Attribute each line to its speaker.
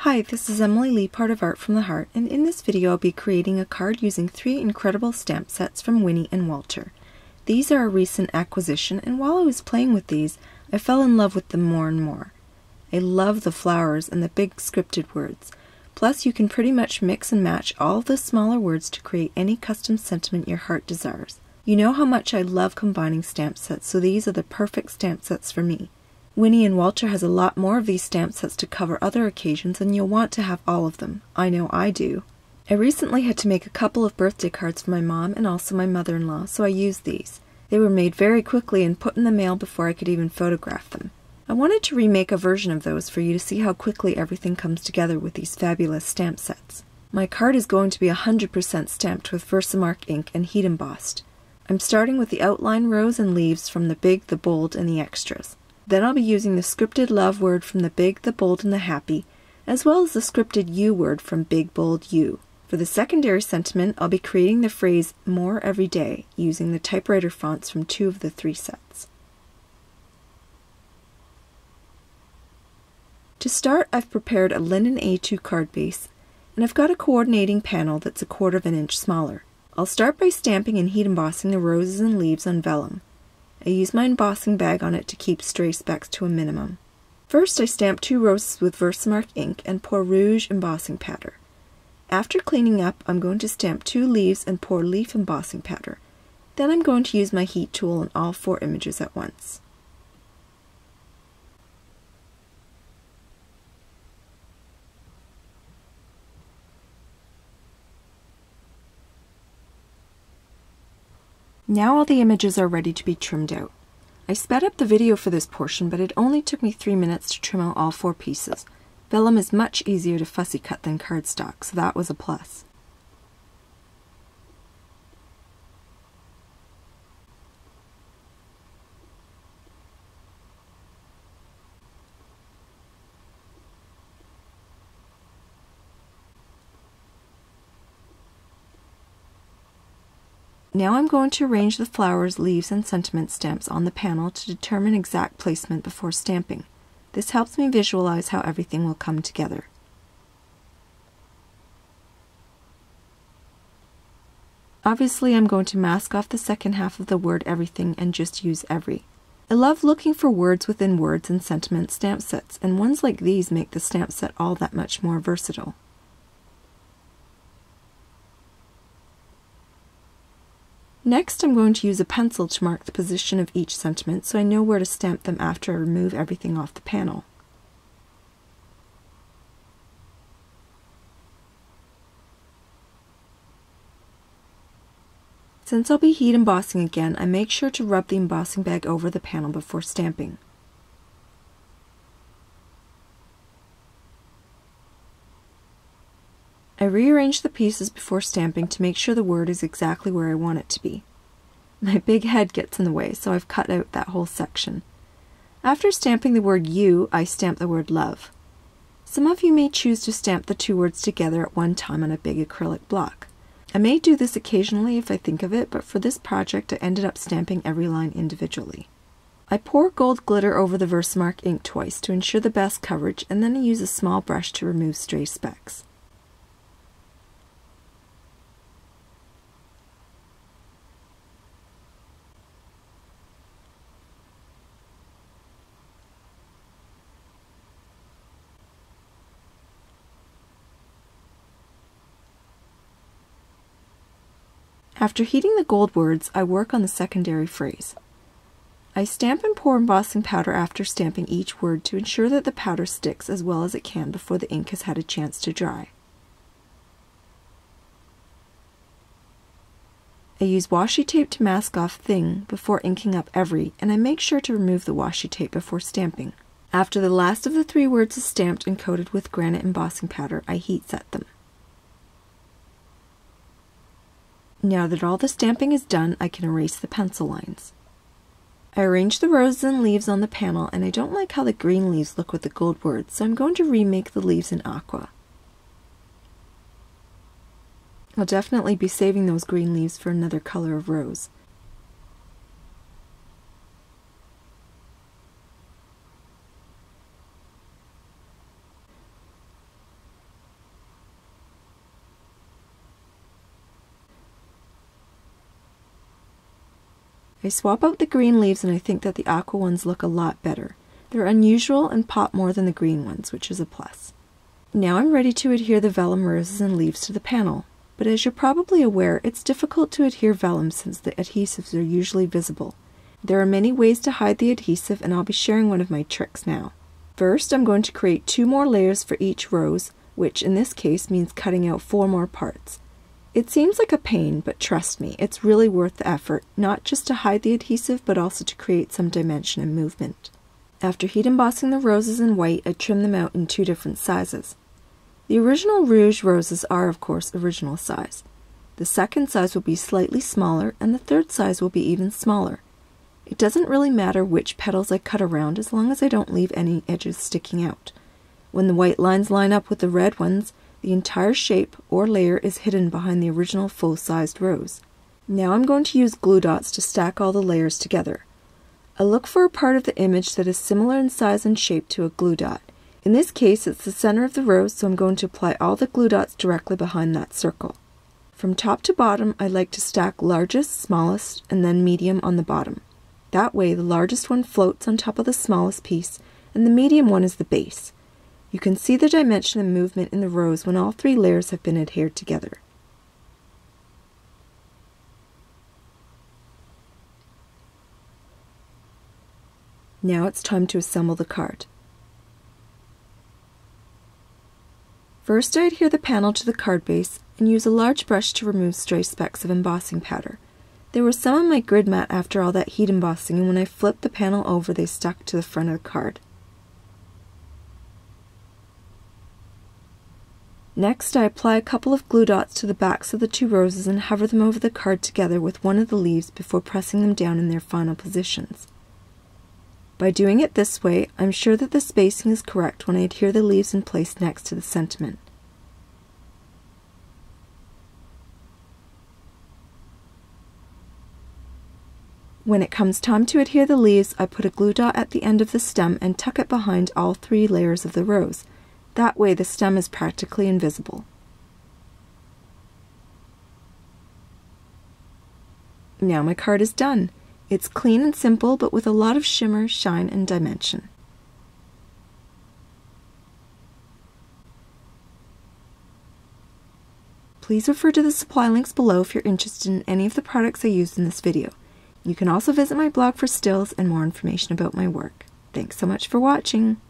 Speaker 1: Hi, this is Emily Leiphart of Art from the Heart, and in this video I'll be creating a card using 3 incredible stamp sets from Winnie and Walter. These are a recent acquisition, and while I was playing with these, I fell in love with them more and more. I love the flowers and the big scripted words. Plus, you can pretty much mix and match all of the smaller words to create any custom sentiment your heart desires. You know how much I love combining stamp sets, so these are the perfect stamp sets for me. Winnie and Walter has a lot more of these stamp sets to cover other occasions, and you'll want to have all of them. I know I do. I recently had to make a couple of birthday cards for my mom and also my mother-in-law, so I used these. They were made very quickly and put in the mail before I could even photograph them. I wanted to remake a version of those for you to see how quickly everything comes together with these fabulous stamp sets. My card is going to be 100% stamped with Versamark ink and heat embossed. I'm starting with the outline rows and leaves from the big, the bold, and the extras. Then I'll be using the scripted love word from the big, the bold, and the happy, as well as the scripted you word from big, bold, you. For the secondary sentiment, I'll be creating the phrase more every day using the typewriter fonts from 2 of the 3 sets. To start, I've prepared a linen A2 card base, and I've got a coordinating panel that's 1/4 inch smaller. I'll start by stamping and heat embossing the roses and leaves on vellum. I use my embossing bag on it to keep stray specks to a minimum. First, I stamp 2 roses with Versamark ink and pour rouge embossing powder. After cleaning up, I'm going to stamp 2 leaves and pour leaf embossing powder. Then I'm going to use my heat tool on all 4 images at once. Now all the images are ready to be trimmed out. I sped up the video for this portion, but it only took me 3 minutes to trim out all 4 pieces. Vellum is much easier to fussy cut than cardstock, so that was a plus. Now I'm going to arrange the flowers, leaves, and sentiment stamps on the panel to determine exact placement before stamping. This helps me visualize how everything will come together. Obviously, I'm going to mask off the second half of the word everything and just use every. I love looking for words within words and sentiment stamp sets, and ones like these make the stamp set all that much more versatile. Next, I'm going to use a pencil to mark the position of each sentiment so I know where to stamp them after I remove everything off the panel. Since I'll be heat embossing again, I make sure to rub the embossing bag over the panel before stamping. I rearrange the pieces before stamping to make sure the word is exactly where I want it to be. My big head gets in the way, so I've cut out that whole section. After stamping the word you, I stamp the word love. Some of you may choose to stamp the 2 words together at one time on a big acrylic block. I may do this occasionally if I think of it, but for this project I ended up stamping every line individually. I pour gold glitter over the Versamark ink twice to ensure the best coverage, and then I use a small brush to remove stray specks. After heating the gold words, I work on the secondary phrase. I stamp and pour embossing powder after stamping each word to ensure that the powder sticks as well as it can before the ink has had a chance to dry. I use washi tape to mask off thing before inking up every, and I make sure to remove the washi tape before stamping. After the last of the 3 words is stamped and coated with granite embossing powder, I heat set them. Now that all the stamping is done, I can erase the pencil lines. I arrange the roses and leaves on the panel, and I don't like how the green leaves look with the gold words, so I'm going to remake the leaves in aqua. I'll definitely be saving those green leaves for another color of rose. I swap out the green leaves and I think that the aqua ones look a lot better. They're unusual and pop more than the green ones, which is a plus. Now I'm ready to adhere the vellum roses and leaves to the panel, but as you're probably aware, it's difficult to adhere vellum since the adhesives are usually visible. There are many ways to hide the adhesive, and I'll be sharing one of my tricks now. First, I'm going to create 2 more layers for each rose, which in this case means cutting out 4 more parts. It seems like a pain, but trust me, it's really worth the effort, not just to hide the adhesive, but also to create some dimension and movement. After heat embossing the roses in white, I trim them out in 2 different sizes. The original rouge roses are, of course, original size. The second size will be slightly smaller, and the third size will be even smaller. It doesn't really matter which petals I cut around as long as I don't leave any edges sticking out. When the white lines line up with the red ones, the entire shape or layer is hidden behind the original full-sized rose. Now I'm going to use glue dots to stack all the layers together. I look for a part of the image that is similar in size and shape to a glue dot. In this case, it's the center of the rose, so I'm going to apply all the glue dots directly behind that circle. From top to bottom, I like to stack largest, smallest, and then medium on the bottom. That way, the largest one floats on top of the smallest piece, and the medium one is the base. You can see the dimension and movement in the rose when all 3 layers have been adhered together. Now it's time to assemble the card. First, I adhere the panel to the card base and use a large brush to remove stray specks of embossing powder. There were some on my grid mat after all that heat embossing, and when I flipped the panel over, they stuck to the front of the card. Next, I apply a couple of glue dots to the backs of the 2 roses and hover them over the card together with one of the leaves before pressing them down in their final positions. By doing it this way, I'm sure that the spacing is correct when I adhere the leaves in place next to the sentiment. When it comes time to adhere the leaves, I put a glue dot at the end of the stem and tuck it behind all 3 layers of the rose. That way the stem is practically invisible. Now my card is done. It's clean and simple, but with a lot of shimmer, shine, and dimension. Please refer to the supply links below if you're interested in any of the products I used in this video. You can also visit my blog for stills and more information about my work. Thanks so much for watching!